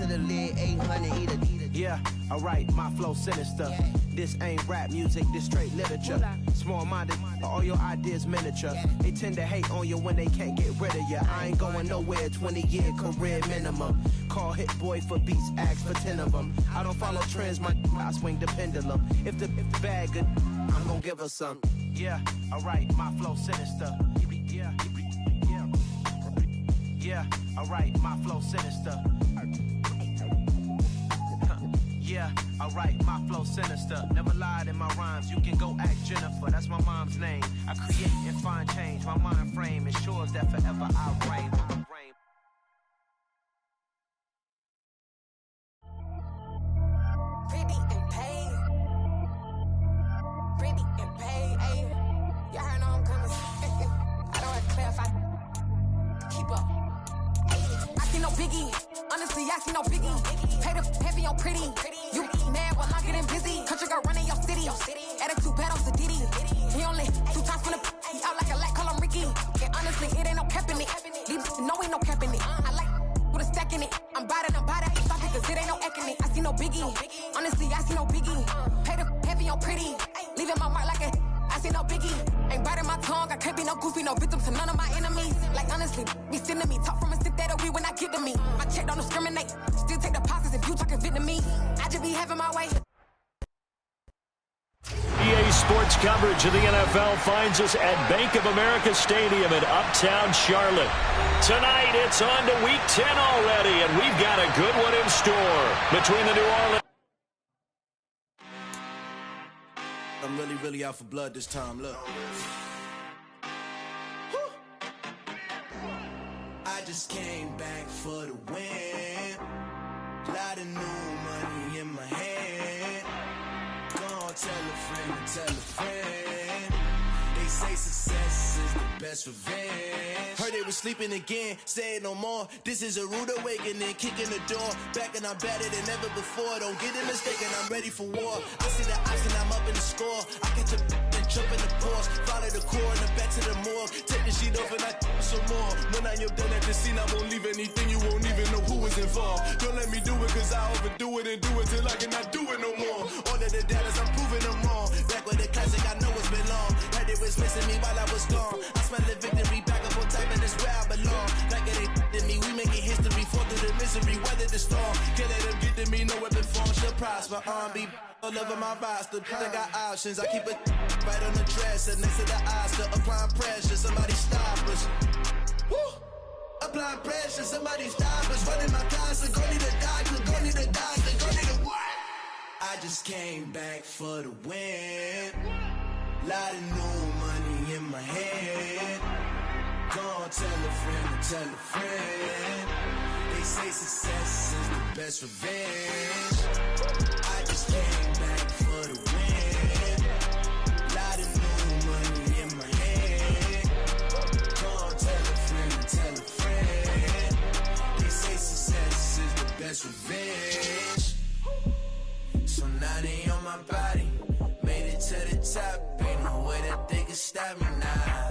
to the lid, 800 eat a. Yeah, alright, my flow sinister. This ain't rap music, this straight literature. Small-minded, all your ideas miniature. They tend to hate on you when they can't get rid of you. I ain't going nowhere, 20-year career minimum. Call Hit Boy for beats, ask for 10 of them. I don't follow trends, I swing the pendulum. If the bag good, I'm gonna give her some. Yeah, alright, my flow sinister. Yeah, alright, my flow sinister. Yeah, alright, my flow sinister. Never lied in my rhymes, you can go ask Jennifer. That's my mom's name. I create and find change. My mind frame ensures that forever I'll reign. Pretty and paid. Pretty and paid, ayy. Y'all heard I'm coming. I don't have to clarify. Keep up. I see no biggie. Honestly, I see no biggie. Pay the heavy on pretty. You mad while I'm getting busy. Country girl running your city. Attitude bad on Sadiddy. He only 2 times from the he out like a light, call him Ricky. And honestly, it ain't no cap in it. Leave no ain't no cap in it. I like with a stack in it. I'm by that, stop it, cause it ain't no acting it. I see no biggie. Honestly, I see no biggie. Pay the heavy on pretty. Leaving my mark like a I see no biggie. Ain't biting my tongue, I can't be no goofy, no victim to none of my enemies. Like honestly, be sending me talk from a stick that'll be when I get to me. My check don't discriminate, still take deposits if you talking Vietnamese. I just be having my way. EA Sports coverage of the NFL finds us at Bank of America Stadium in Uptown Charlotte. Tonight, it's on to Week 10 already, and we've got a good one in store between the New Orleans. I'm really out for blood this time, look. I just came back for the win. Lot of new money in my hand. Gonna tell a friend to tell a friend. They say success is the best revenge. Heard they was sleeping again, say it no more. This is a rude awakening, kicking the door. Back and I'm better than ever before. Don't get it mistaken, I'm ready for war. I see the option, I'm up in the score. I catch a and jump in the course. Follow the core and the back to the morgue. Take the sheet off and I some more. When I am done at the scene, I won't leave anything. You won't even know who is involved. Don't let me do it, cause I overdo it and do it till I cannot do it no more. All of the doubters, I'm proving them wrong. Back with the classic, I know it's been long. Heard it was missing me while I was gone. I smell the victory back up on top, and it's where I belong. Like it ain't to me, we making history. Fall through the misery, weather the storm. Can't let them get to me, no weapon form shall prosper. Be all over my roster, I got options. I keep it right on the dresser, next to the Oscar. Applying pressure, somebody stop us. Woo! Applying pressure, somebody stop us. Running my closet, go need a doctor, go need a doctor, go need a what? I just came back for the win. Lot of new money in my hand. Gonna tell a friend to tell a friend. They say success is the best revenge. I just came back for the win. Lot of new money in my hand. Gonna tell a friend to tell a friend. They say success is the best revenge. So now they on my body. Made it to the top. Ain't no way that they can stop me now.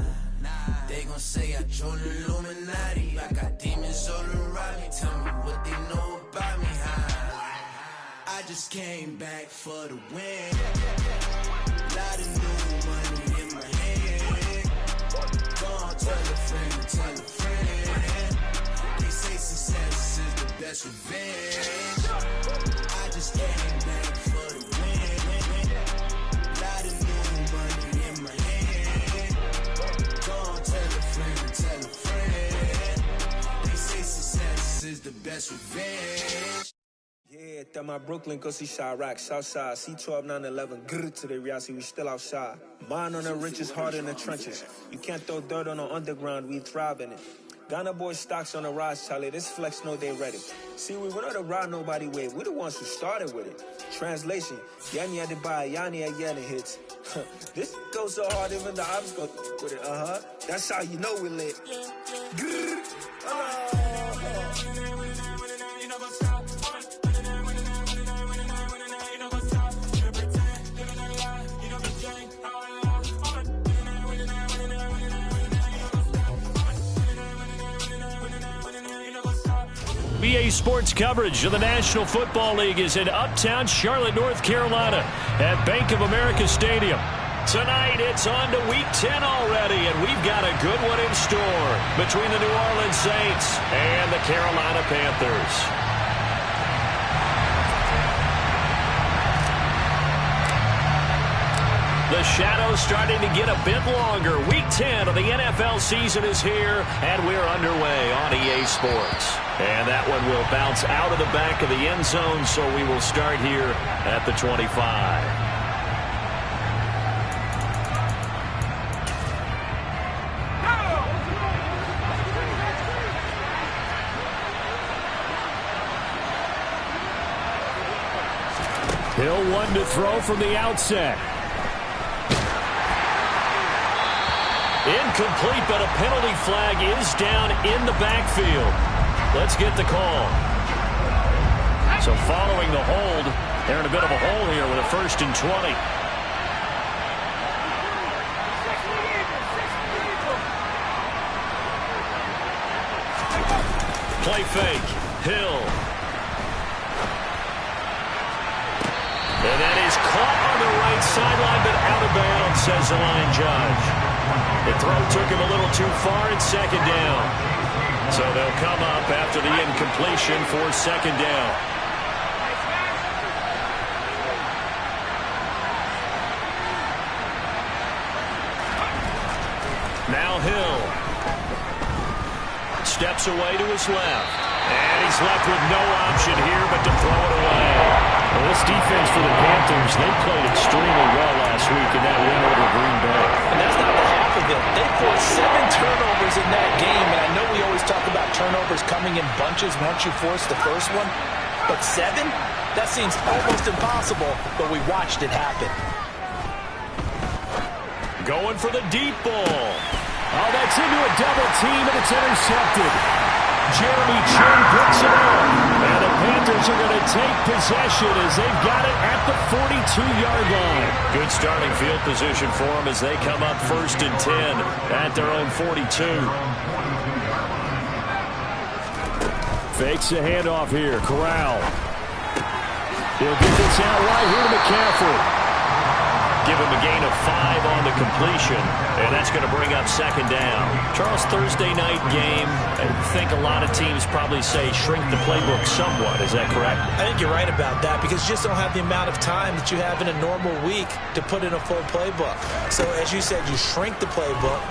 They gon' say I joined the Illuminati. I got demons all around me. Tell me what they know about me, huh? I just came back for the win. Lot of new money in my hand. Gonna tell a friend to tell a friend. They say success is the best revenge. I just came back for the win. Lot of new money in my hand. Gonna tell a friend to tell a friend. They say success is the best revenge. Yeah, that my Brooklyn, go see Chirac, Southside, C12, 911, grrr to the reality, we still outside. Mine on the riches, hard in the trenches. You can't throw dirt on the underground, we thrive in it. Ghana boy stocks on the rise, Charlie, this flex know they ready. See, we were not to ride nobody with, we the ones who started with it. Translation, Yanni had to buy, Yanni had Yanni hits. This goes so hard, even the ops go with it, That's how you know we lit. Grrr, EA Sports coverage of the National Football League is in uptown Charlotte, North Carolina at Bank of America Stadium. Tonight, it's on to Week 10 already, and we've got a good one in store between the New Orleans Saints and the Carolina Panthers. The shadow's starting to get a bit longer. Week 10 of the NFL season is here, and we're underway on EA Sports. And that one will bounce out of the back of the end zone, so we will start here at the 25. Hill one to throw from the outset. Incomplete, but a penalty flag is down in the backfield. Let's get the call. So following the hold, they're in a bit of a hole here with a 1st and 20. Play fake. Hill. And that is caught on the right sideline, but out of bounds, says the line judge. The throw took him a little too far at 2nd down. So they'll come up after the incompletion for 2nd down. Now Hill steps away to his left. And he's left with no option here but to throw it away. Well, this defense for the Panthers, they played extremely well last week in that win over Green Bay. And that's not the half of it. They forced 7 turnovers in that game, and I know we always talk about turnovers coming in bunches once you force the first one, but 7? That seems almost impossible, but we watched it happen. Going for the deep ball. Oh, that's into a double team, and it's intercepted. Jeremy Chin picks it up. And the Panthers are going to take possession as they've got it at the 42-yard line. Good starting field position for them as they come up 1st and 10 at their own 42. Fakes the handoff here. Corral. He'll get this out right here to McCaffrey. Give him a gain of 5 on the completion, and that's going to bring up 2nd down. Charles, Thursday night game, I think a lot of teams probably say shrink the playbook somewhat. Is that correct? I think you're right about that because you just don't have the amount of time that you have in a normal week to put in a full playbook. So as you said, you shrink the playbook,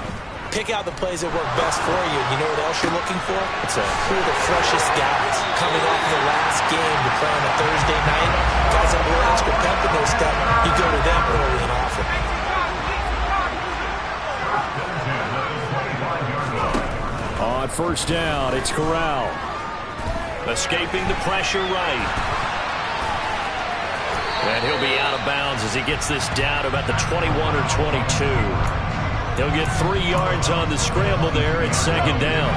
pick out the plays that work best for you. You know what else you're looking for? Who are the freshest guys coming off the last game to play on a Thursday night? Guys have a little extra pep in their step. You go to them early and often. On 1st down, it's Corral. Escaping the pressure right. And he'll be out of bounds as he gets this down to about the 21 or 22. He'll get 3 yards on the scramble there at 2nd down.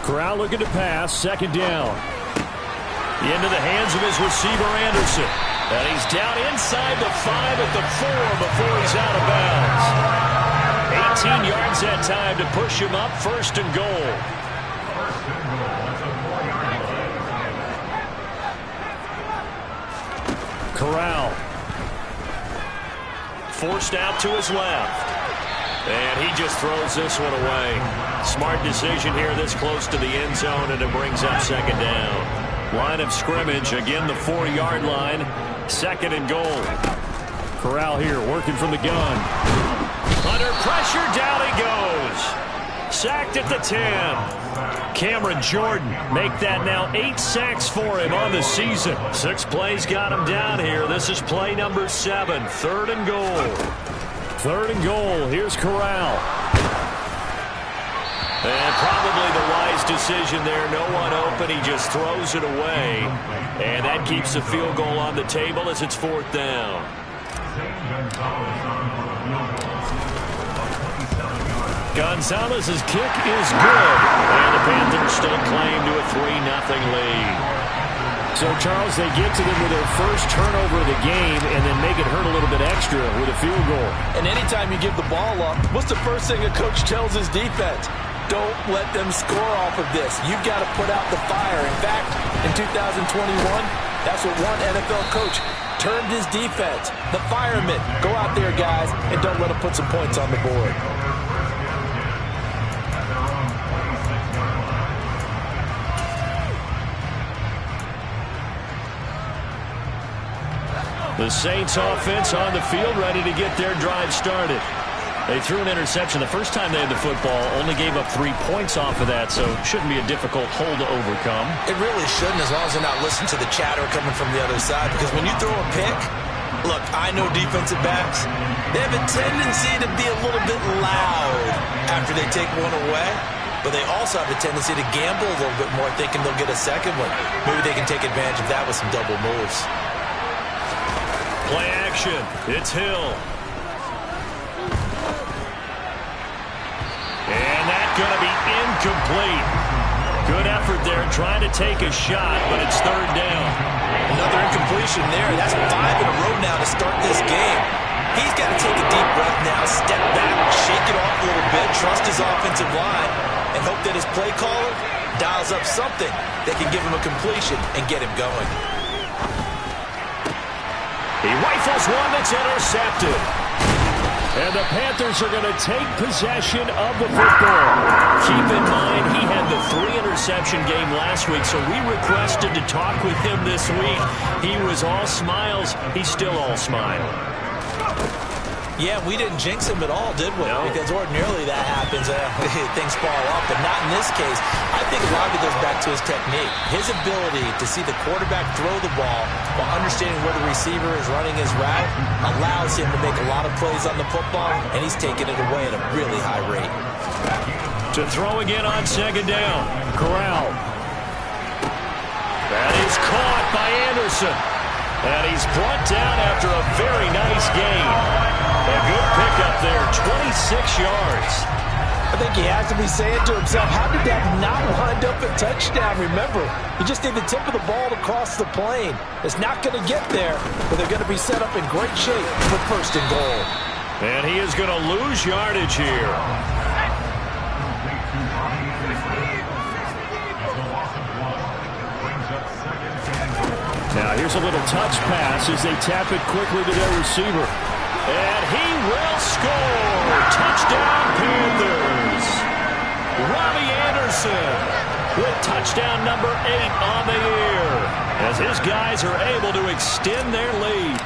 Corral looking to pass, 2nd down. Into the hands of his receiver, Anderson. And he's down inside the 5 at the 4 before he's out of bounds. 18 yards that time to push him up 1st and goal. Corral. Forced out to his left. And he just throws this one away. Smart decision here this close to the end zone, and it brings up 2nd down. Line of scrimmage, again the 4-yard line. 2nd and goal. Corral here working from the gun. Under pressure, down he goes. Sacked at the 10. Cameron Jordan make that now 8 sacks for him on the season. 6 plays got him down here. This is play number 7. 3rd and goal. 3rd and goal. Here's Corral. And probably the wise decision there. No one open. He just throws it away. And that keeps the field goal on the table as it's 4th down. Gonzalez's kick is good. And the Panthers still claim to a 3-0 lead. So, Charles, they get to them with their first turnover of the game and then make it hurt a little bit extra with a field goal. And anytime you give the ball up, what's the first thing a coach tells his defense? Don't let them score off of this. You've got to put out the fire. In fact, in 2021, that's what one NFL coach termed his defense. The firemen. Go out there, guys, and don't let them put some points on the board. The Saints offense on the field, ready to get their drive started. They threw an interception the first time they had the football, only gave up 3 points off of that, so it shouldn't be a difficult hole to overcome. It really shouldn't, as long as they're not listening to the chatter coming from the other side, because when you throw a pick, look, I know defensive backs, they have a tendency to be a little bit loud after they take one away, but they also have a tendency to gamble a little bit more, thinking they'll get a second one. Maybe they can take advantage of that with some double moves. Play action. It's Hill. And that's going to be incomplete. Good effort there trying to take a shot, but it's third down. Another incompletion there. That's 5 in a row now to start this game. He's got to take a deep breath now, step back, shake it off a little bit, trust his offensive line, and hope that his play caller dials up something that can give him a completion and get him going. He rifles one that's intercepted. And the Panthers are going to take possession of the football. Keep in mind, he had the 3-interception game last week, so we requested to talk with him this week. He was all smiles. He's still all smile. Yeah, we didn't jinx him at all, did we? No. Because ordinarily that happens. Things fall off, but not in this case. I think a lot of it goes back to his technique. His ability to see the quarterback throw the ball while understanding where the receiver is running his route allows him to make a lot of plays on the football, and he's taking it away at a really high rate. To throw again on second down. Corral. That is caught by Anderson. And he's brought down after a very nice gain. A good pickup there, 26 yards. I think he has to be saying to himself, how did that not wind up a touchdown? Remember, you just need the tip of the ball to cross the plane. It's not going to get there, but they're going to be set up in great shape for first and goal. And he is going to lose yardage here. Now here's a little touch pass as they tap it quickly to their receiver. And he will score! Touchdown Panthers! Robbie Anderson with touchdown number 8 on the year as his guys are able to extend their lead.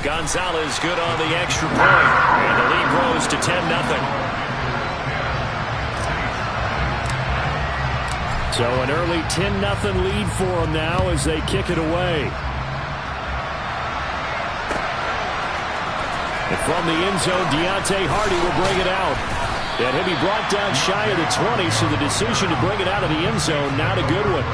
Gonzalez good on the extra point, and the lead grows to 10-0. So an early 10-0 lead for them now as they kick it away. And from the end zone, Deontay Hardy will bring it out. And he'll be brought down shy of the 20, so the decision to bring it out of the end zone, not a good one.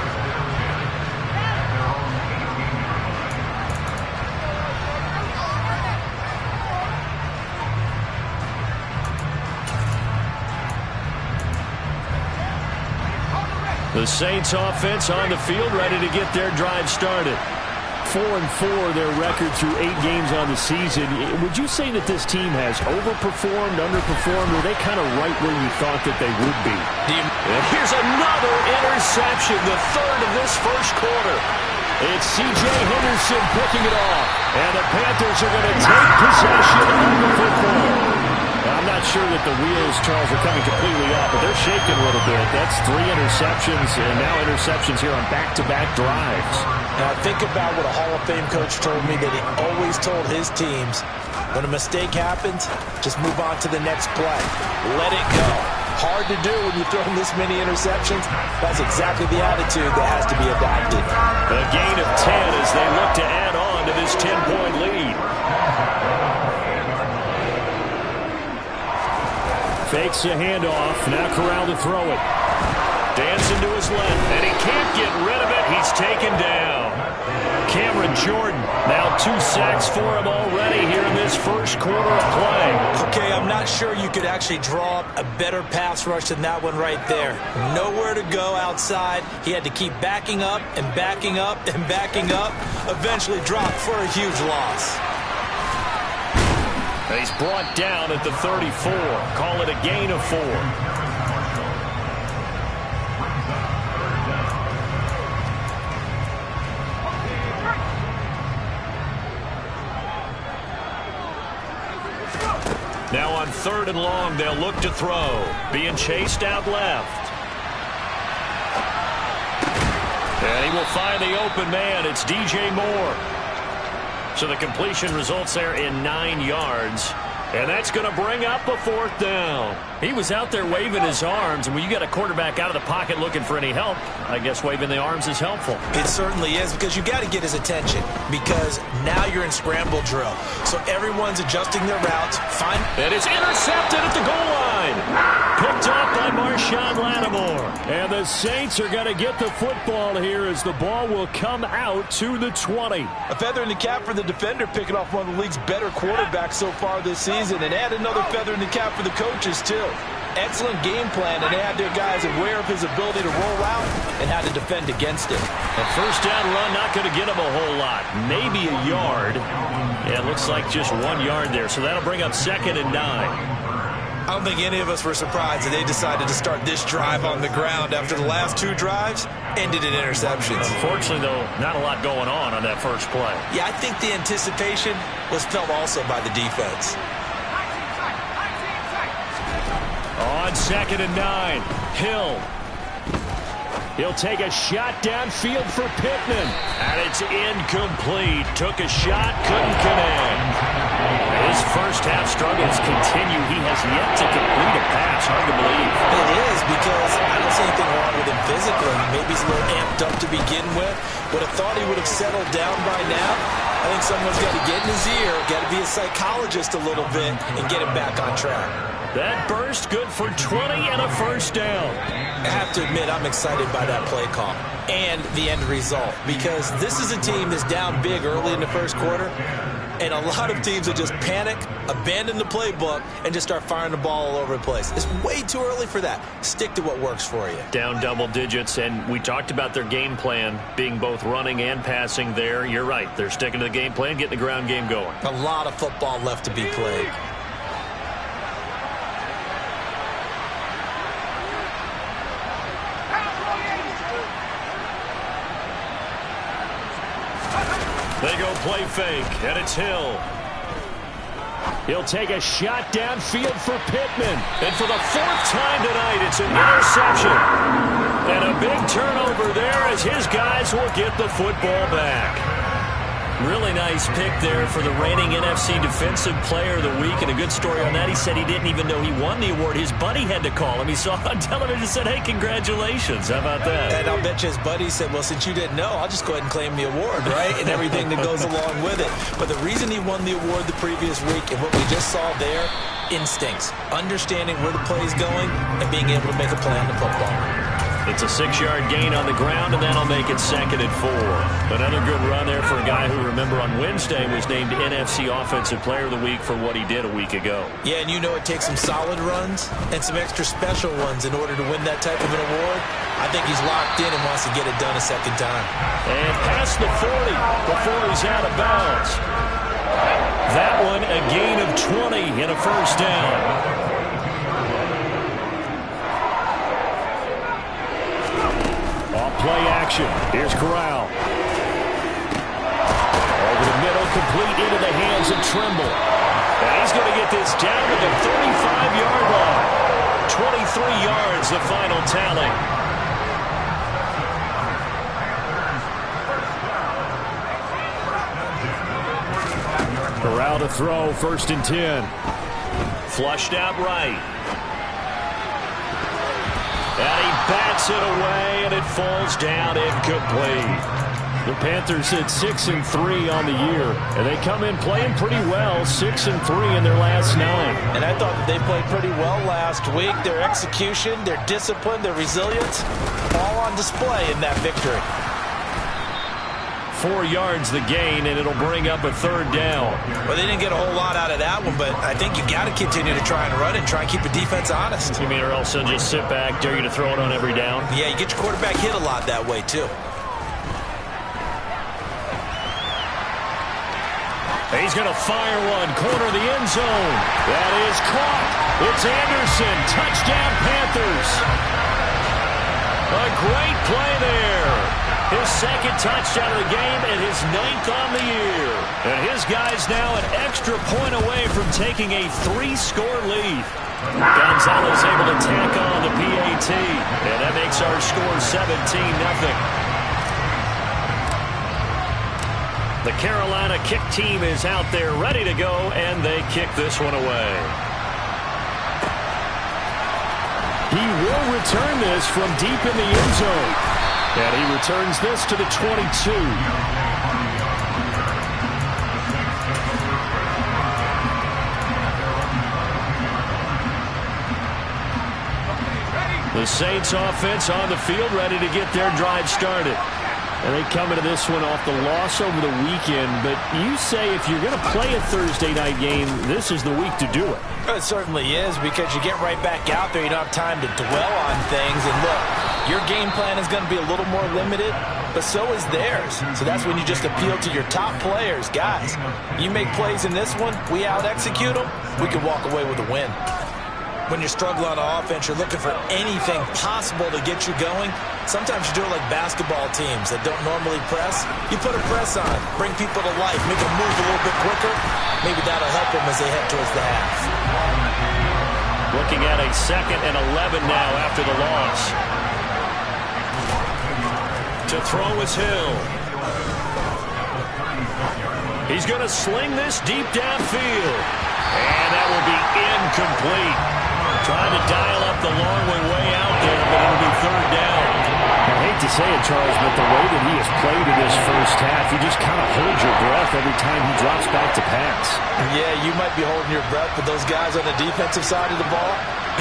The Saints offense on the field, ready to get their drive started. 4-4 their record through 8 games on the season. Would you say that this team has overperformed, underperformed, or are they kind of right where you thought that they would be? And here's another interception, the third of this first quarter. It's C.J. Henderson picking it off, and the Panthers are going to take possession of the football. I'm not sure that the wheels, Charles, are coming completely off, but they're shaking a little bit. That's 3 interceptions, and now interceptions here on back-to-back drives. Now think about what a Hall of Fame coach told me that he always told his teams, when a mistake happens, just move on to the next play. Let it go. Hard to do when you throw this many interceptions. That's exactly the attitude that has to be adopted. A gain of 10 as they look to add on to this 10-point lead. Fakes a handoff. Now Corral to throw it. Dancing to his left, and he can't get rid of it. He's taken down. Cameron Jordan, now 2 sacks for him already here in this first quarter of play. Okay, I'm not sure you could actually draw up a better pass rush than that one right there. Nowhere to go outside. He had to keep backing up and backing up and backing up. Eventually dropped for a huge loss. He's brought down at the 34. Call it a gain of 4. Now on 3rd and long, they'll look to throw. Being chased out left. And he will find the open man. It's DJ Moore. So the completion results there in 9 yards. And that's going to bring up a 4th down. He was out there waving his arms, and when you got a quarterback out of the pocket looking for any help, I guess waving the arms is helpful. It certainly is, because you got to get his attention, because now you're in scramble drill. So everyone's adjusting their routes. And it's intercepted at the goal line. Picked up by Marshawn Lattimore. And the Saints are going to get the football here as the ball will come out to the 20. A feather in the cap for the defender, picking off one of the league's better quarterbacks so far this season, and add another feather in the cap for the coaches too. Excellent game plan, and they had their guys aware of his ability to roll out and how to defend against it. A 1st down run, not going to get him a whole lot. Maybe a yard. Yeah, it looks like just 1 yard there, so that'll bring up 2nd and 9. I don't think any of us were surprised that they decided to start this drive on the ground after the last 2 drives ended in interceptions. Unfortunately, though, not a lot going on that first play. Yeah, I think the anticipation was felt also by the defense. On 2nd and 9, Hill. He'll take a shot downfield for Pittman. And it's incomplete. Took a shot, couldn't connect. His first half struggles continue. He has yet to complete a pass. Hard to believe. It is, because I don't see anything wrong with him physically. Maybe he's a little amped up to begin with. Would have thought he would have settled down by now. I think someone's got to get in his ear, got to be a psychologist a little bit, and get him back on track. That burst good for 20 and a 1st down. I have to admit, I'm excited by that play call and the end result, because this is a team that's down big early in the first quarter, and a lot of teams that just panic, abandon the playbook, and just start firing the ball all over the place. It's way too early for that. Stick to what works for you. Down double digits, and we talked about their game plan being both running and passing there. You're right. They're sticking to the game plan, getting the ground game going. A lot of football left to be played. They go play fake, and it's Hill. He'll take a shot downfield for Pittman. And for the 4th time tonight, it's an interception. And a big turnover there as his guys will get the football back. Really nice pick there for the reigning NFC Defensive Player of the Week. And a good story on that, he said he didn't even know he won the award. His buddy had to call him. He saw it on television and said, hey, congratulations. How about that? And I'll bet you his buddy said, well, since you didn't know, I'll just go ahead and claim the award, right? And everything that goes along with it. But the reason he won the award the previous week, and what we just saw there, instincts. Understanding where the play is going and being able to make a play on the football. It's a 6-yard gain on the ground, and that'll make it 2nd and 4. Another good run there for a guy who, remember, on Wednesday was named NFC Offensive Player of the Week for what he did a week ago. Yeah, and you know it takes some solid runs and some extra special ones in order to win that type of an award. I think he's locked in and wants to get it done a second time. And past the 40 before he's out of bounds. That one a gain of 20 and a 1st down. Play action. Here's Corral. Over the middle, complete into the hands of Trimble. And he's going to get this down to the 35-yard line. 23 yards, the final tally. Corral to throw, 1st and 10. Flushed out right. And he bats it away, and it falls down incomplete. The Panthers at 6-3 on the year, and they come in playing pretty well, 6-3 in their last 9. And I thought that they played pretty well last week. Their execution, their discipline, their resilience, all on display in that victory. 4 yards the gain, and it'll bring up a 3rd down. Well, they didn't get a whole lot out of that one, but I think you got to continue to try and run it and try and keep the defense honest. You mean, or else they'll just sit back, dare you to throw it on every down? Yeah, you get your quarterback hit a lot that way, too. He's going to fire one, corner of the end zone. That is caught. It's Anderson. Touchdown, Panthers. A great play there. His 2nd touchdown of the game and his 9th on the year. And his guy's now an extra point away from taking a 3-score lead. Gonzalez able to tack on the PAT. And that makes our score 17-0. The Carolina kick team is out there ready to go, and they kick this one away. He will return this from deep in the end zone. And he returns this to the 22. The Saints offense on the field ready to get their drive started. And they come into this one off the loss over the weekend. But you say if you're going to play a Thursday night game, this is the week to do it. It certainly is, because you get right back out there. You don't have time to dwell on things. And look, your game plan is going to be a little more limited, but so is theirs. So that's when you just appeal to your top players. Guys, you make plays in this one, we out-execute them, we can walk away with a win. When you're struggling on offense, you're looking for anything possible to get you going. Sometimes you do it like basketball teams that don't normally press. You put a press on, bring people to life, make them move a little bit quicker. Maybe that'll help them as they head towards the half. Looking at a 2nd and 11 now after the loss. To throw is Hill. He's going to sling this deep downfield. And that will be incomplete. Trying to dial up the long one way out there, but it'll be 3rd down. I hate to say it, Charles, but the way that he has played in this first half, you just kind of hold your breath every time he drops back to pass. Yeah, you might be holding your breath, but those guys on the defensive side of the ball,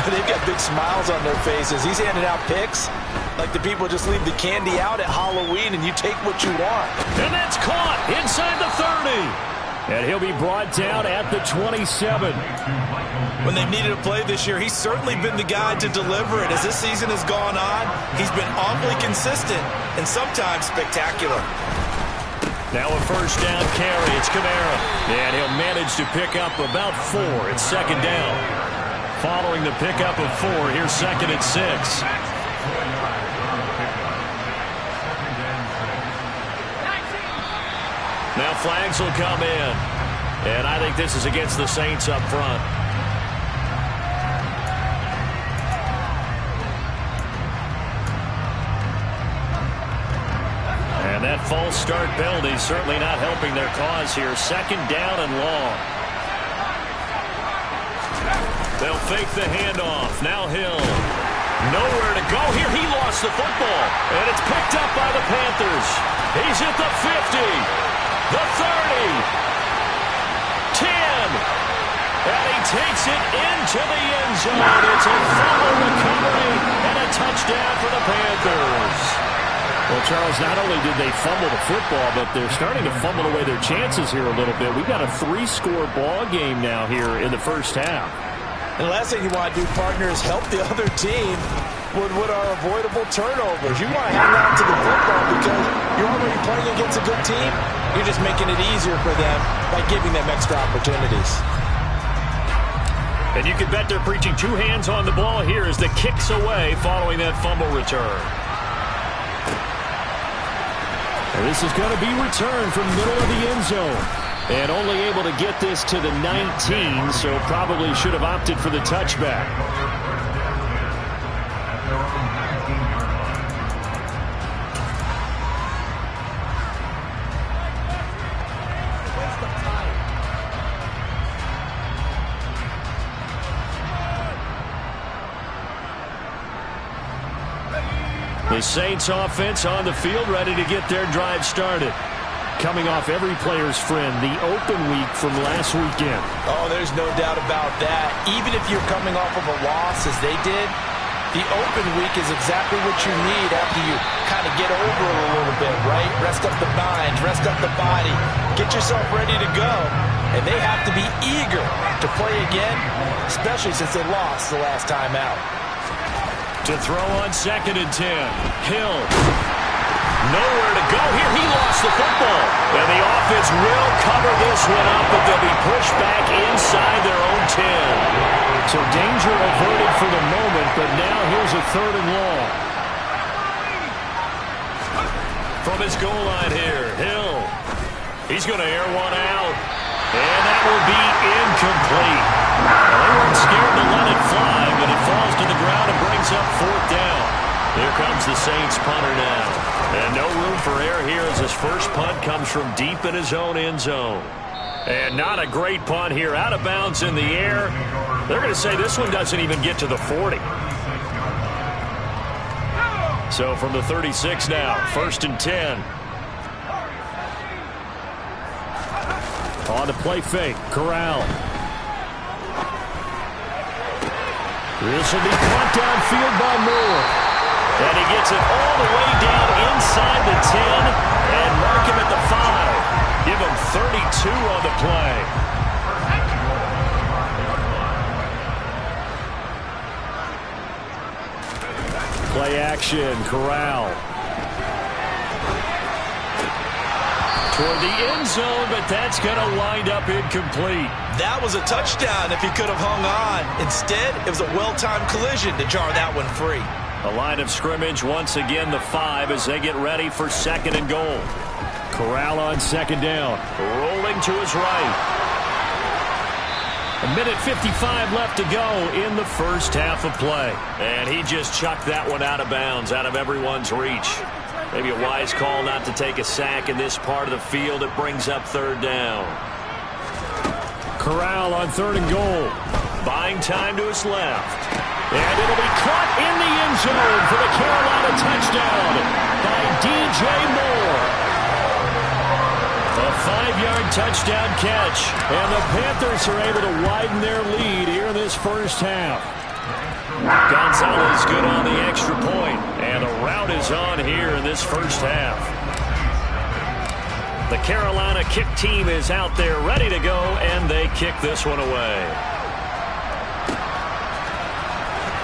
they've got big smiles on their faces. He's handing out picks like the people just leave the candy out at Halloween and you take what you want. And that's caught inside the 30. And he'll be brought down at the 27. When they've needed a play this year, he's certainly been the guy to deliver it. As this season has gone on, he's been awfully consistent and sometimes spectacular. Now a 1st down carry. It's Kamara. And he'll manage to pick up about 4. It's 2nd down. Following the pickup of 4, here's 2nd and 6. Now flags will come in. And I think this is against the Saints up front. And that false start penalty certainly not helping their cause here. 2nd down and long. They'll fake the handoff. Now Hill. Nowhere to go here. He lost the football. And it's picked up by the Panthers. He's at the 50. The 30, 10, and he takes it into the end zone. It's a fumble recovery and a touchdown for the Panthers. Well, Charles, not only did they fumble the football, but they're starting to fumble away their chances here a little bit. We've got a 3-score ball game now here in the first half. And the last thing you want to do, partner, is help the other team with what are avoidable turnovers. You want to hang on to the football because you're already playing against a good team. You're just making it easier for them by giving them extra opportunities. And you can bet they're preaching 2 hands on the ball here as the kick's away following that fumble return. And this is going to be returned from the middle of the end zone. And only able to get this to the 19, so probably should have opted for the touchback. The Saints offense on the field ready to get their drive started. Coming off every player's friend, the open week from last weekend. Oh, there's no doubt about that. Even if you're coming off of a loss as they did, The open week is exactly what you need after you kind of get over it a little bit, right? Rest up the mind, rest up the body, get yourself ready to go. And they have to be eager to play again, especially since they lost the last time out. To throw on 2nd and 10. Hill. Nowhere to go here. He lost the football. And the offense will cover this one up, but they'll be pushed back inside their own 10. So danger averted for the moment, but now here's a 3rd and long. From his goal line here, Hill. He's going to air one out. And that will be incomplete. Well, they weren't scared to let it fly, but it falls to the ground and brings up 4th down. Here comes the Saints punter now. And no room for error here as his first punt comes from deep in his own end zone. And not a great punt here. Out of bounds in the air. They're going to say this one doesn't even get to the 40. So from the 36 now, 1st and 10. On the play fake, Corral. This will be caught downfield by Moore. And he gets it all the way down inside the 10 and mark him at the 5. Give him 32 on the play. Play action, Corral. Toward the end zone, but that's going to wind up incomplete. That was a touchdown if he could have hung on. Instead, it was a well-timed collision to jar that one free. The line of scrimmage once again the 5 as they get ready for 2nd and goal. Corral on 2nd down. Rolling to his right. 1:55 left to go in the first half of play. And he just chucked that one out of bounds, out of everyone's reach. Maybe a wise call not to take a sack in this part of the field. It brings up 3rd down. Corral on 3rd and goal. Buying time to his left. And it'll be caught in the end zone for the Carolina touchdown by DJ Moore. A 5-yard touchdown catch. And the Panthers are able to widen their lead here in this first half. Gonzalez good on the extra point, and the route is on here in this first half. The Carolina kick team is out there ready to go, and they kick this one away.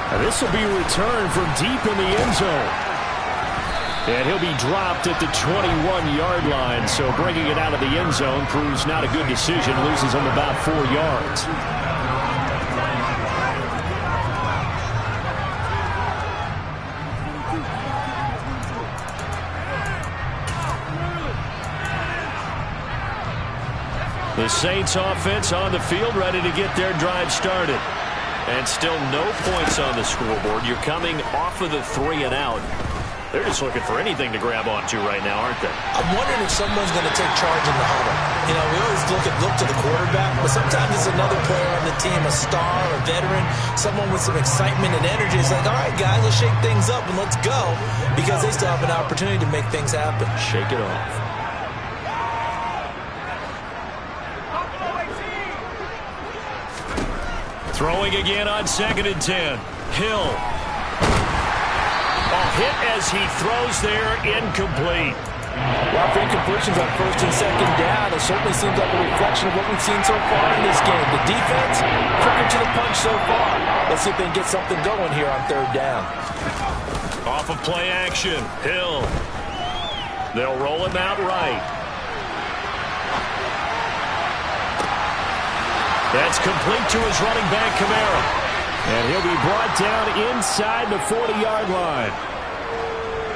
And this will be returned from deep in the end zone. And he'll be dropped at the 21-yard line, so bringing it out of the end zone proves not a good decision, loses him about 4 yards. The Saints offense on the field ready to get their drive started. And still no points on the scoreboard. You're coming off of the 3 and out. They're just looking for anything to grab onto right now, aren't they? I'm wondering if someone's going to take charge in the huddle. You know, we always look to the quarterback, but sometimes it's another player on the team, a star, a veteran, someone with some excitement and energy. It's like, all right, guys, let's shake things up and let's go, because they still have an opportunity to make things happen. Shake it off. Throwing again on 2nd and 10. Hill. A hit as he throws there, incomplete. Well, for incompletions on 1st and 2nd down, it certainly seems like a reflection of what we've seen so far in this game. The defense, quicker to the punch so far. Let's see if they can get something going here on 3rd down. Off of play action, Hill. They'll roll him out right. That's complete to his running back, Kamara. And he'll be brought down inside the 40-yard line.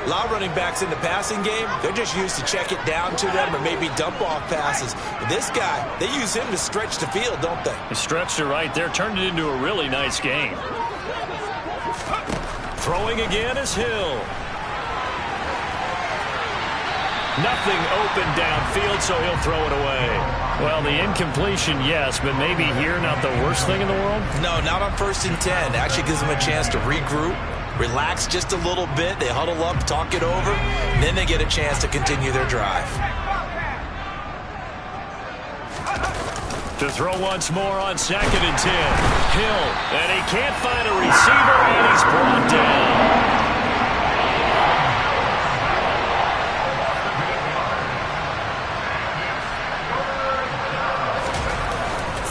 A lot of running backs in the passing game, they're just used to check it down to them or maybe dump-off passes. But this guy, they use him to stretch the field, don't they? He stretched it right there, turned it into a really nice game. Throwing again is Hill. Nothing open downfield, so he'll throw it away. Well, the incompletion, yes, but maybe here not the worst thing in the world? No, not on 1st and 10. Actually gives them a chance to regroup, relax just a little bit. They huddle up, talk it over, and then they get a chance to continue their drive. To throw once more on 2nd and 10. Hill, and he can't find a receiver, and he's brought down.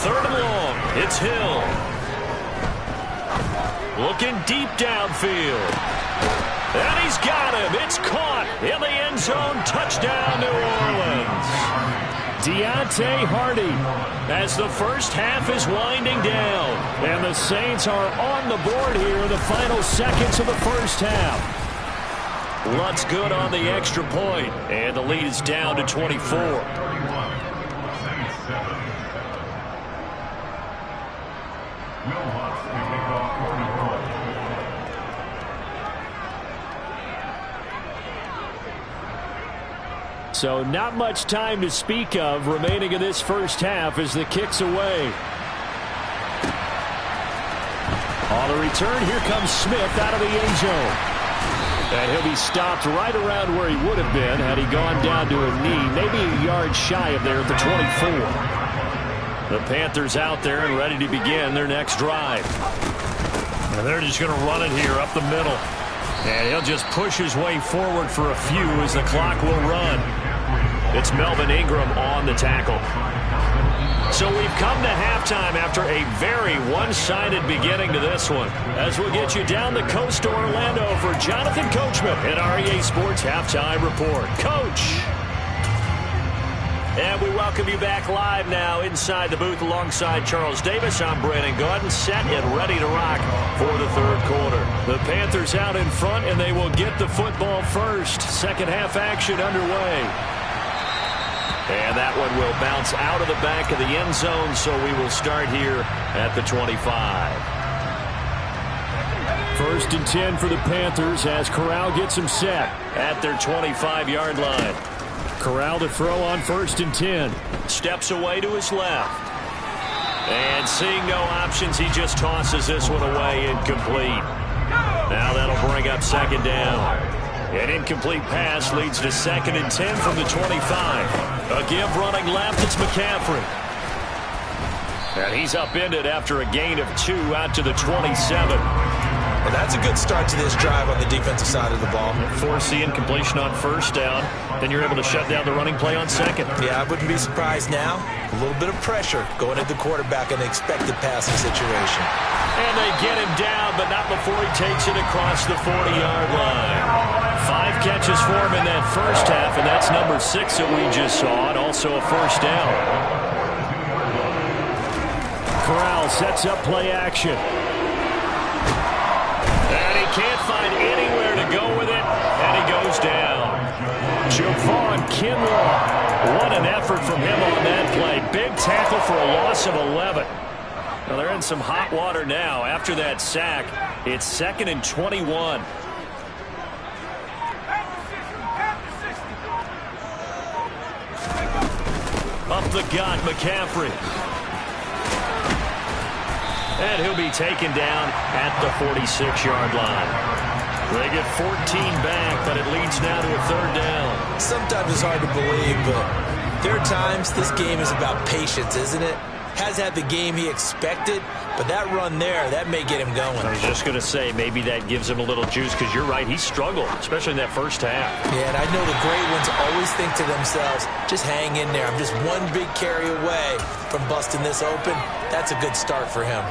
Third and long, it's Hill. Looking deep downfield. And he's got him. It's caught in the end zone. Touchdown, New Orleans. Deontay Hardy as the first half is winding down. And the Saints are on the board here in the final seconds of the first half. Lutt's good on the extra point. And the lead is down to 24. So not much time to speak of remaining in this first half as the kick's away. On the return, here comes Smith out of the end zone. And he'll be stopped right around where he would have been had he gone down to a knee, maybe a yard shy of there at the 24. The Panthers out there and ready to begin their next drive. And they're just going to run it here up the middle. And he'll just push his way forward for a few as the clock will run. It's Melvin Ingram on the tackle. So we've come to halftime after a very one-sided beginning to this one. As we'll get you down the coast to Orlando for Jonathan Coachman at our EA Sports Halftime Report. Coach! And we welcome you back live now inside the booth alongside Charles Davis. I'm Brandon Gaudin, set and ready to rock for the third quarter. The Panthers out in front, and they will get the football first. Second half action underway. And that one will bounce out of the back of the end zone, so we will start here at the 25. First and 10 for the Panthers as Corral gets him set at their 25-yard line. Corral to throw on first and 10. Steps away to his left. And seeing no options, he just tosses this one away, incomplete. Now that'll bring up second down. An incomplete pass leads to 2nd and 10 from the 25. A give running left, it's McCaffrey. And he's upended after a gain of 2 out to the 27. And that's a good start to this drive on the defensive side of the ball. Force the incompletion on first down. Then you're able to shut down the running play on second. Yeah, I wouldn't be surprised now. A little bit of pressure going at the quarterback in an expected passing situation. And they get him down, but not before he takes it across the 40-yard line. 5 catches for him in that first half, and that's number 6 that we just saw, and also a first down. Corral sets up play action. And he can't find anywhere to go with it, and he goes down. Javon Kinlaw. What an effort from him on that play. Big tackle for a loss of 11. Well, they're in some hot water now. After that sack, it's 2nd and 21. Up the gut, McCaffrey. And he'll be taken down at the 46-yard line. They get 14 back, but it leads now to a third down. Sometimes it's hard to believe, but there are times this game is about patience, isn't it? Has had the game he expected, but that run there, that may get him going. I was just going to say, maybe that gives him a little juice, because you're right, he struggled, especially in that first half. Yeah, and I know the great ones always think to themselves, just hang in there. I'm just one big carry away from busting this open. That's a good start for him.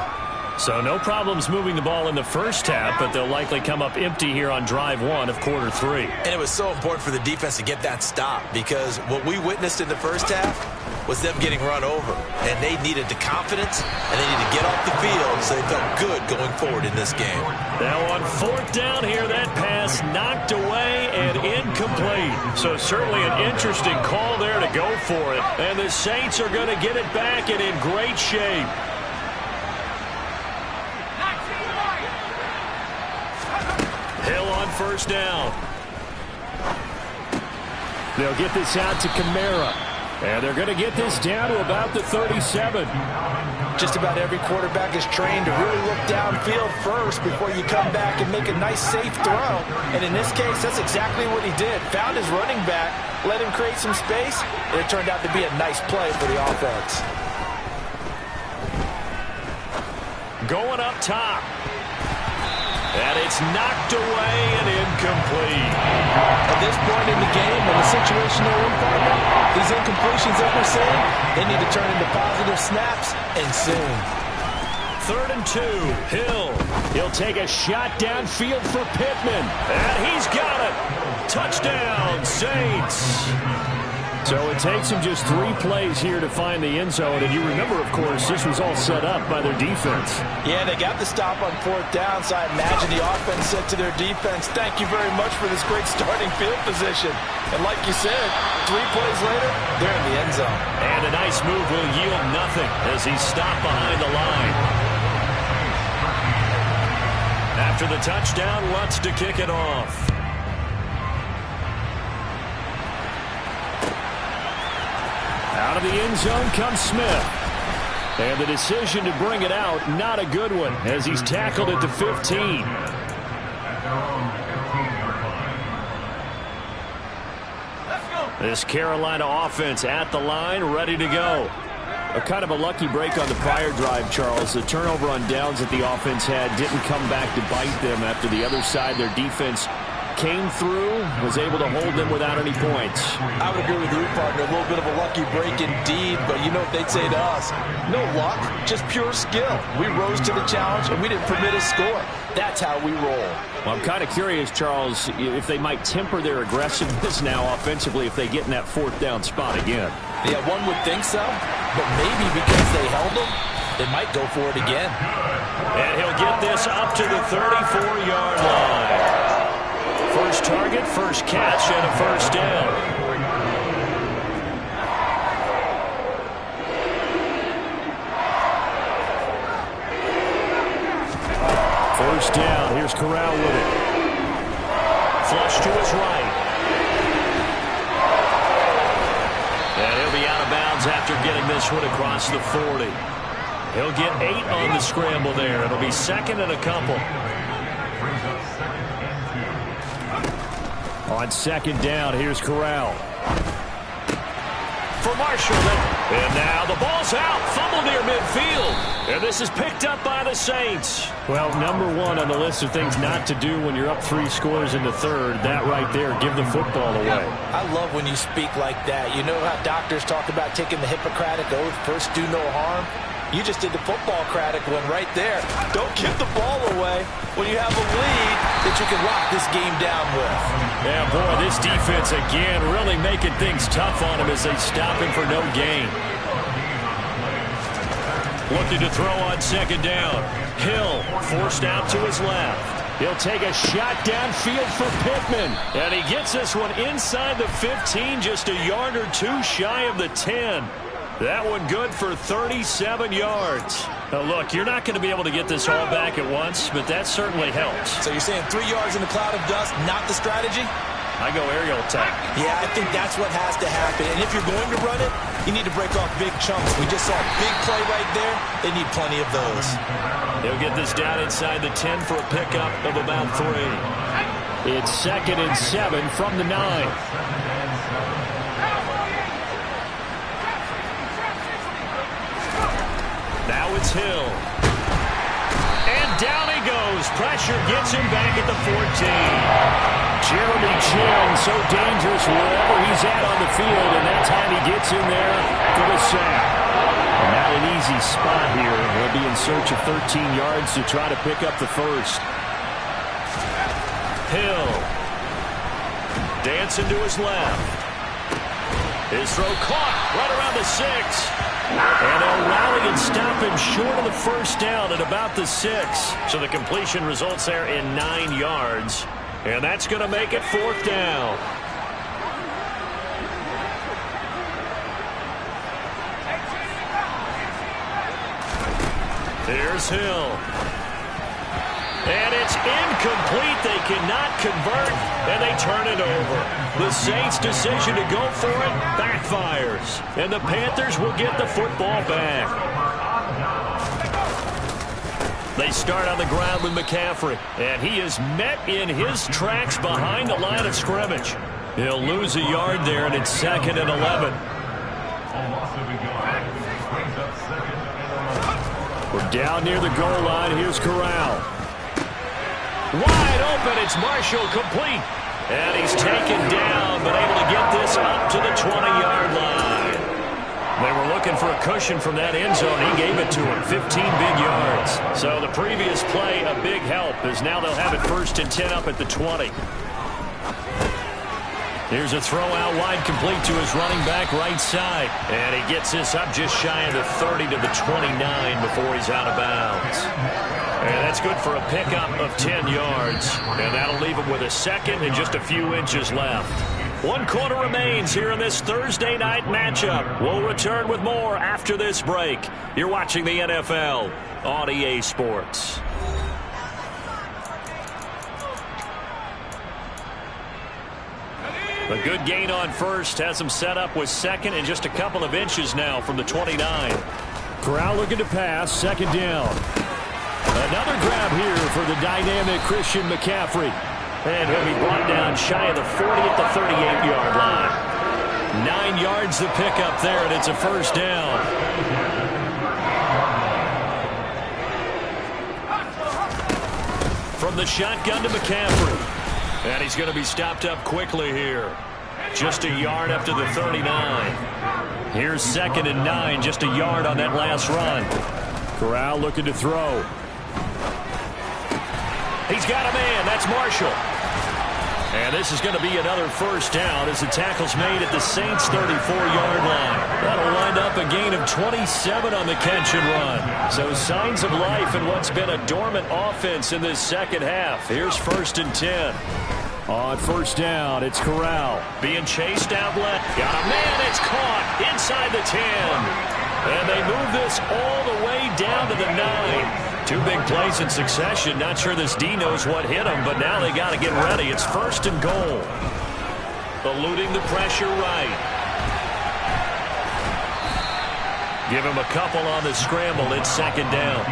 So no problems moving the ball in the first half, but they'll likely come up empty here on drive 1 of quarter 3. And it was so important for the defense to get that stop, because what we witnessed in the first half was them getting run over. And they needed the confidence, and they needed to get off the field so they felt good going forward in this game. Now on 4th down here, that pass knocked away and incomplete. So certainly an interesting call there to go for it. And the Saints are going to get it back and in great shape. Hill on first down. They'll get this out to Kamara. And they're going to get this down to about the 37. Just about every quarterback is trained to really look downfield first before you come back and make a nice, safe throw. And in this case, that's exactly what he did. Found his running back, let him create some space, and it turned out to be a nice play for the offense. going up top. And it's knocked away and incomplete. At this point in the game, in the situation they're in, partner, these incompletions that we're seeing, they need to turn into positive snaps, and soon. 3rd and 2. Hill. He'll take a shot downfield for Pittman. And he's got it. Touchdown, Saints. So it takes him just 3 plays here to find the end zone. And you remember, of course, this was all set up by their defense. Yeah, they got the stop on 4th down, so I imagine the offense said to their defense, thank you very much for this great starting field position. And like you said, 3 plays later, they're in the end zone. And a nice move will yield nothing as he's stopped behind the line. After the touchdown, Lutz to kick it off. Out of the end zone comes Smith. And the decision to bring it out, not a good one, as he's tackled at the 15. This Carolina offense at the line, ready to go. A kind of a lucky break on the prior drive, Charles. The turnover on downs that the offense had didn't come back to bite them after the other side. Their defense came through, was able to hold them without any points. I would agree with you, partner. A little bit of a lucky break indeed, but you know what they'd say to us? No luck, just pure skill. We rose to the challenge, and we didn't permit a score. That's how we roll. Well, I'm kind of curious, Charles, if they might temper their aggressiveness now offensively if they get in that 4th down spot again. Yeah, one would think so, but maybe because they held them, they might go for it again. And he'll get this up to the 34-yard line. First target, first catch, and a first down. First down. Here's Corral with it. Flush to his right. And he'll be out of bounds after getting this one across the 40. He'll get 8 on the scramble there. It'll be 2nd and a couple. On 2nd down, here's Corral. For Marshall. And now the ball's out. Fumble near midfield. And this is picked up by the Saints. Well, number 1 on the list of things not to do when you're up 3 scores in the 3rd. That right there, give the football away. I love when you speak like that. You know how doctors talk about taking the Hippocratic oath, first do no harm? You just did the football-cratic one right there. Don't give the ball away when you have a lead that you can lock this game down with. Yeah, boy, this defense again really making things tough on him as they stop him for no gain. Looking to throw on 2nd down. Hill forced out to his left. He'll take a shot downfield for Pittman. And he gets this one inside the 15, just a yard or 2 shy of the 10. That one good for 37 yards. Now, look, you're not going to be able to get this all back at once, but that certainly helps. So you're saying 3 yards in a cloud of dust, not the strategy? I go aerial attack. Yeah, I think that's what has to happen. And if you're going to run it, you need to break off big chunks. We just saw a big play right there. They need plenty of those. He'll get this down inside the 10 for a pickup of about 3. It's 2nd and 7 from the 9. Now it's Hill. And down he goes. Pressure gets him back at the 14. Jeremy Chin, so dangerous wherever he's at on the field, and that time he gets in there for the sack. And not an easy spot here. He'll be in search of 13 yards to try to pick up the first. Hill. Dancing to his left. His throw caught right around the 6. And they'll rally and stop him short of the first down at about the 6. So the completion results there in 9 yards. And that's going to make it 4th down. Here's Hill. And it's incomplete. They cannot convert, and they turn it over. The Saints' decision to go for it backfires. And the Panthers will get the football back. They start on the ground with McCaffrey, and he is met in his tracks behind the line of scrimmage. He'll lose a yard there, and it's 2nd and 11. We're down near the goal line. Here's Corral. Wide open. It's Marshall, complete. And he's taken down, but able to get this up to the 20-yard line. They were looking for a cushion from that end zone. He gave it to him, 15 big yards. So the previous play, a big help, as now they'll have it 1st and 10 up at the 20. Here's a throw out wide, complete to his running back right side. And he gets this up just shy of the 30 to the 29 before he's out of bounds. And that's good for a pickup of 10 yards. And that'll leave him with a second and just a few inches left. 1 quarter remains here in this Thursday night matchup. We'll return with more after this break. You're watching the NFL on EA Sports. A good gain on first has him set up with second and just a couple of inches now from the 29. Corral looking to pass, 2nd down. Another grab here for the dynamic Christian McCaffrey. And he'll be brought down shy of the 40 at the 38-yard line. 9 yards to pick up there, and it's a 1st down. From the shotgun to McCaffrey. And he's going to be stopped up quickly here. Just a yard up to the 39. Here's 2nd and 9, just a yard on that last run. Corral looking to throw. He's got a man. That's Marshall. And this is going to be another 1st down as the tackle's made at the Saints' 34-yard line. That'll wind up a gain of 27 on the catch and run. So signs of life in what's been a dormant offense in this second half. Here's 1st and 10. On 1st down, it's Corral. Being chased out left. Got a man. It's caught inside the 10. And they move this all the way down to the 9. 2 big plays in succession. Not sure this D knows what hit him, but now they got to get ready. It's 1st and goal. Eluding the pressure right. Give him a couple on the scramble. It's 2nd down.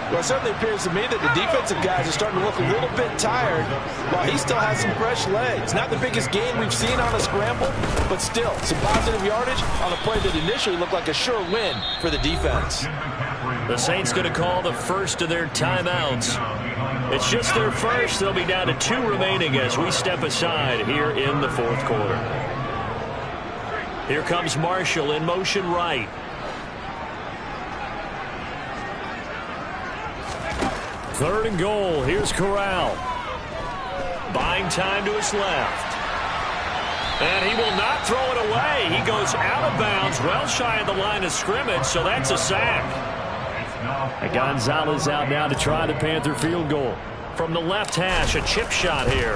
Well, it certainly appears to me that the defensive guys are starting to look a little bit tired while he still has some fresh legs. Not the biggest gain we've seen on a scramble, but still some positive yardage on a play that initially looked like a sure win for the defense. The Saints going to call the first of their timeouts. It's just their first. They'll be down to 2 remaining as we step aside here in the 4th quarter. Here comes Marshall in motion right. Third and goal. Here's Corral. Buying time to his left. And he will not throw it away. He goes out of bounds, well shy of the line of scrimmage, so that's a sack. And Gonzalez out now to try the Panther field goal. From the left hash, a chip shot here.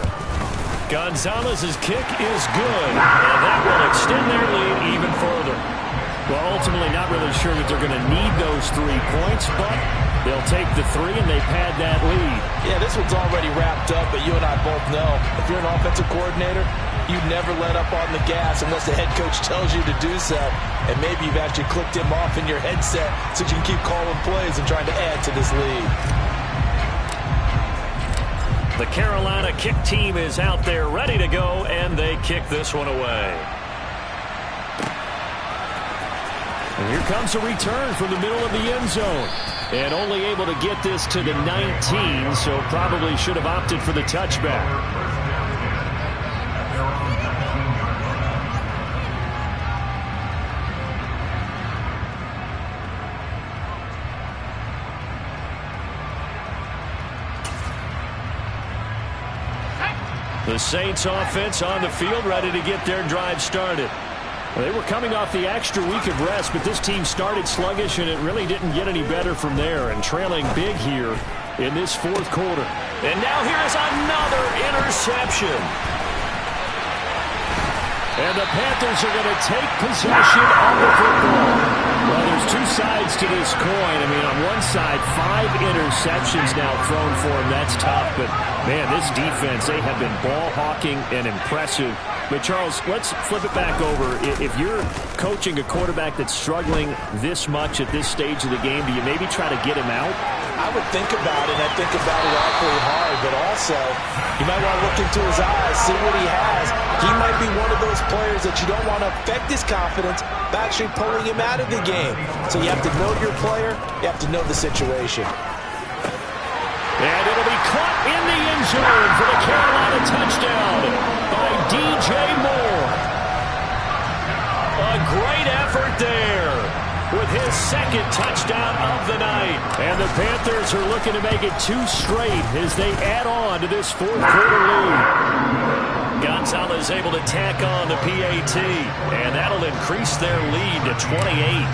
Gonzalez's kick is good, and that will extend their lead even further. Well, ultimately, not really sure that they're going to need those 3 points, but they'll take the 3 and they pad that lead. Yeah, this one's already wrapped up, but you and I both know if you're an offensive coordinator, you never let up on the gas unless the head coach tells you to do so. And maybe you've actually clicked him off in your headset so you can keep calling plays and trying to add to this lead. The Carolina kick team is out there ready to go, and they kick this one away. And here comes a return from the middle of the end zone. And only able to get this to the 19, so probably should have opted for the touchback. The Saints offense on the field ready to get their drive started. Well, they were coming off the extra week of rest, but this team started sluggish, and it really didn't get any better from there, and trailing big here in this 4th quarter. And now here's another interception. And the Panthers are going to take possession of the football. Well, there's 2 sides to this coin. I mean, on one side, 5 interceptions now thrown for him. That's tough. But, man, this defense, they have been ball hawking and impressive. But, Charles, let's flip it back over. If you're coaching a quarterback that's struggling this much at this stage of the game, do you maybe try to get him out? I would think about it, and I think about it awfully hard, but also you might want to look into his eyes, see what he has. He might be one of those players that you don't want to affect his confidence by actually pulling him out of the game. So you have to know your player, you have to know the situation. And it'll be caught in the end zone for the Carolina touchdown by DJ Moore. A great effort there with his second touchdown of the night. And the Panthers are looking to make it 2 straight as they add on to this fourth-quarter lead. Gonzalez able to tack on the PAT, and that'll increase their lead to 28.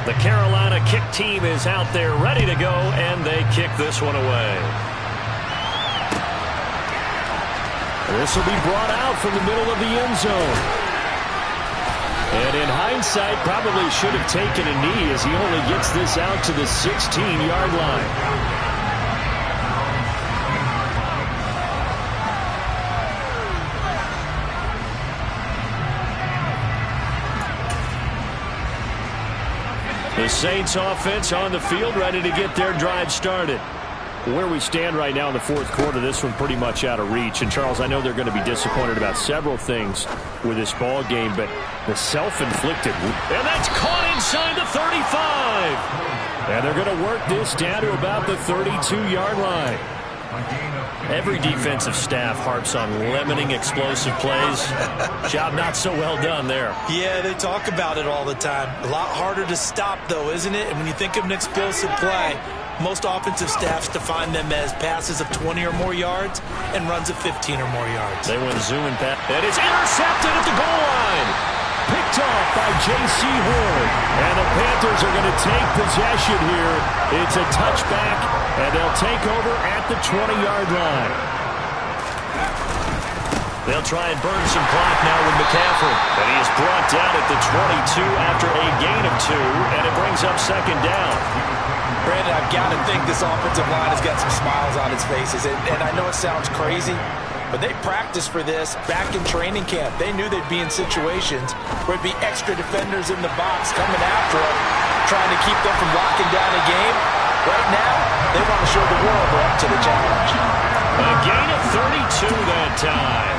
The Carolina kick team is out there ready to go, and they kick this one away. This will be brought out from the middle of the end zone. And in hindsight, probably should have taken a knee as he only gets this out to the 16-yard line. The Saints offense on the field, ready to get their drive started. Where we stand right now in the fourth quarter, this one pretty much out of reach. And, Charles, I know they're going to be disappointed about several things with this ball game, but the self-inflicted. And that's caught inside the 35. And they're going to work this down to about the 32-yard line. Every defensive staff harps on limiting explosive plays. Job not so well done there. Yeah, they talk about it all the time. A lot harder to stop, though, isn't it? And when you think of an explosive play, most offensive staffs define them as passes of 20 or more yards and runs of 15 or more yards. They went zoom and pass. And it's intercepted at the goal line. Picked off by J.C. Horn. And the Panthers are going to take possession here. It's a touchback, and they'll take over at the 20-yard line. They'll try and burn some clock now with McCaffrey. And he is brought down at the 22 after a gain of 2, and it brings up second down. Brandon, I've got to think this offensive line has got some smiles on its faces. And I know it sounds crazy, but they practiced for this back in training camp. They knew they'd be in situations where it'd be extra defenders in the box coming after them, trying to keep them from locking down a game. Right now, they want to show the world they're up to the challenge. A gain of 32 that time.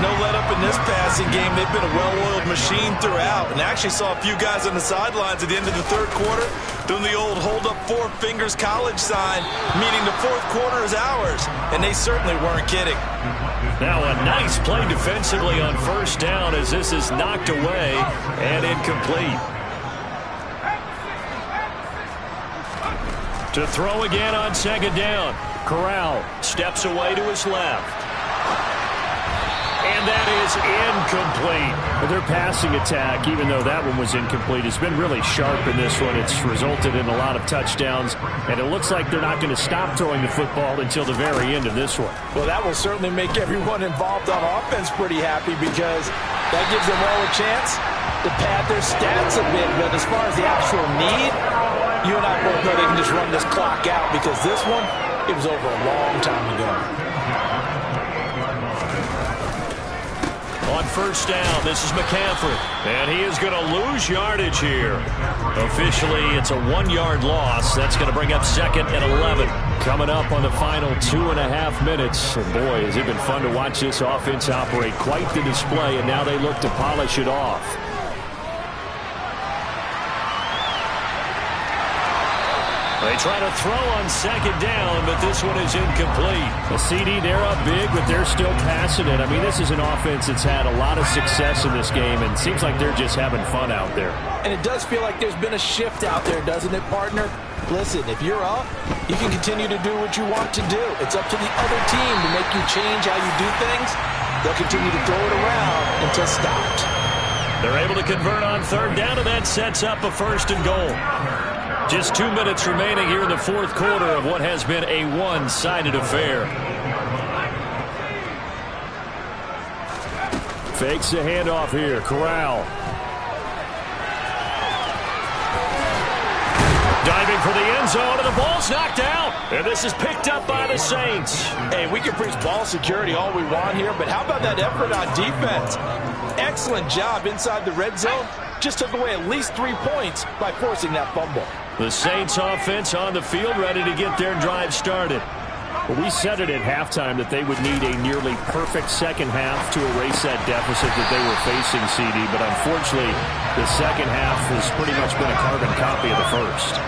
No let up in this passing game. They've been a well-oiled machine throughout. And actually saw a few guys on the sidelines at the end of the third quarter doing the old hold up 4 fingers college sign, meaning the fourth quarter is ours. And they certainly weren't kidding. Now a nice play defensively on first down as this is knocked away and incomplete. To throw again on second down. Corral steps away to his left. And that is incomplete. Their passing attack, even though that one was incomplete, has been really sharp in this one. It's resulted in a lot of touchdowns, and it looks like they're not going to stop throwing the football until the very end of this one. Well, that will certainly make everyone involved on offense pretty happy because that gives them all a chance to pad their stats a bit. But as far as the actual need, you and I both know they can just run this clock out because this one, it was over a long time ago. On first down, this is McCaffrey. And he is going to lose yardage here. Officially, it's a 1-yard loss. That's going to bring up second and 11. Coming up on the final 2.5 minutes. And boy, has it been fun to watch this offense operate. Quite the display, and now they look to polish it off. They try to throw on second down, but this one is incomplete. The CD, they're up big, but they're still passing it. I mean, this is an offense that's had a lot of success in this game, and it seems like they're just having fun out there. And it does feel like there's been a shift out there, doesn't it, partner? Listen, if you're up, you can continue to do what you want to do. It's up to the other team to make you change how you do things. They'll continue to throw it around until stopped. They're able to convert on third down, and that sets up a first and goal. Just 2 minutes remaining here in the fourth quarter of what has been a one-sided affair. Fakes the handoff here. Corral. Diving for the end zone, and the ball's knocked out. And this is picked up by the Saints. Hey, we can preach ball security all we want here, but how about that effort on defense? Excellent job inside the red zone. Just took away at least 3 points by forcing that fumble. The Saints offense on the field, ready to get their drive started. Well, we said it at halftime that they would need a nearly perfect second half to erase that deficit that they were facing, CD. But unfortunately, the second half has pretty much been a carbon copy of the first.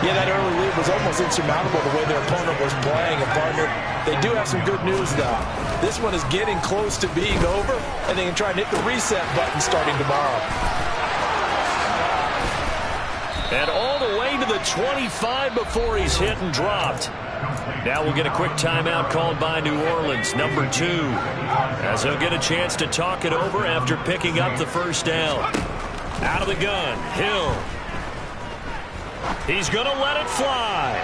Yeah, that early lead was almost insurmountable the way their opponent was playing. And, partner, they do have some good news, though. This one is getting close to being over, and they can try and hit the reset button starting tomorrow. And all the way to the 25 before he's hit and dropped. Now we'll get a quick timeout called by New Orleans, number 2, as he'll get a chance to talk it over after picking up the first down. Out of the gun, Hill. He's going to let it fly.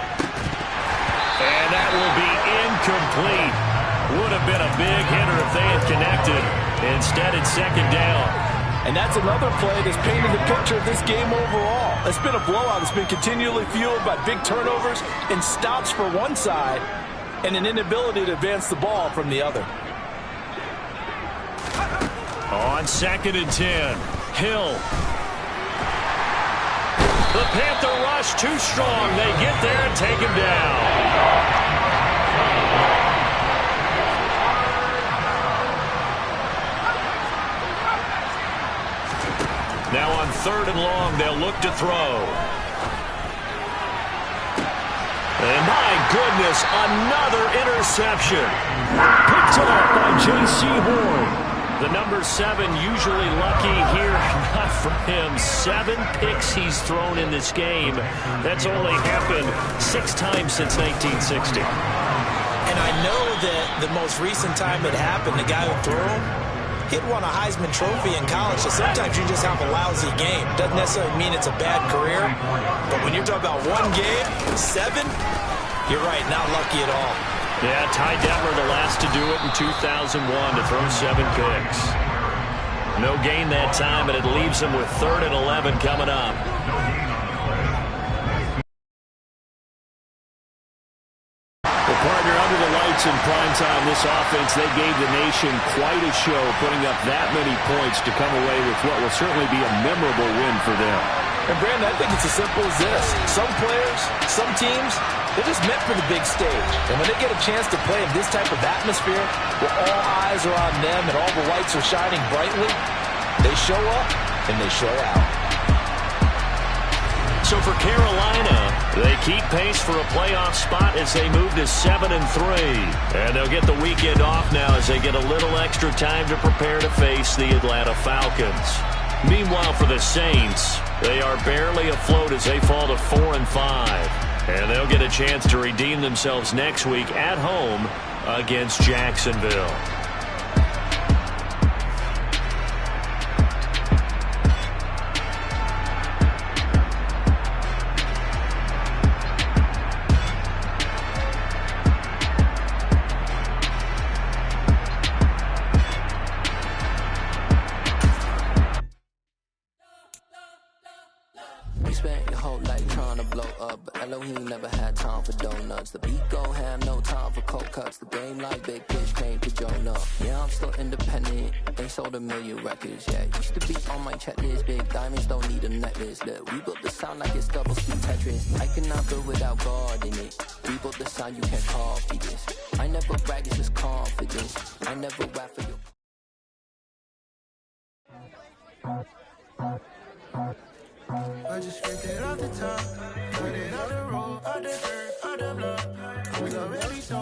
And that will be incomplete. Would have been a big hitter if they had connected. Instead, it's second down. And that's another play that's painted the picture of this game overall. It's been a blowout. It's been continually fueled by big turnovers and stops for one side and an inability to advance the ball from the other. On 2nd and 10, Hill. The Panther rush too strong. They get there and take him down. Now on 3rd and long, they'll look to throw. And my goodness, another interception. Picked up by J.C. Horn. The number 7 usually lucky here. Not for him. 7 picks he's thrown in this game. That's only happened 6 times since 1960. And I know that the most recent time it happened, the guy who threw him, he'd won a Heisman Trophy in college, so sometimes you just have a lousy game. Doesn't necessarily mean it's a bad career, but when you're talking about one game, 7, you're right, not lucky at all. Yeah, Ty Detmer the last to do it in 2001 to throw 7 picks. No gain that time, and it leaves him with 3rd and 11 coming up. Well, partner, under the lights in prime time, this offense, they gave the nation quite a show, putting up that many points to come away with what will certainly be a memorable win for them. And, Brandon, I think it's as simple as this. Some players, some teams, they're just meant for the big stage. And when they get a chance to play in this type of atmosphere, where all eyes are on them and all the lights are shining brightly, they show up and they show out. So for Carolina, they keep pace for a playoff spot as they move to 7-3. And they'll get the weekend off now as they get a little extra time to prepare to face the Atlanta Falcons. Meanwhile, for the Saints, they are barely afloat as they fall to 4-5. And they'll get a chance to redeem themselves next week at home against Jacksonville. The beat go ham, no time for cold cuts. The game like big fish came to Jonah. Yeah, I'm still independent. They sold 1 million records. Yeah, used to be on my checklist. Big diamonds don't need a necklace. Look, we built the sound like it's double speed Tetris. I cannot build without God in it. We built the sound, you can't copy this. I never brag, it's just confidence. I never rap for you. I just scraped it off the top, cut it out the road, out the dirt, out the blood. I was already so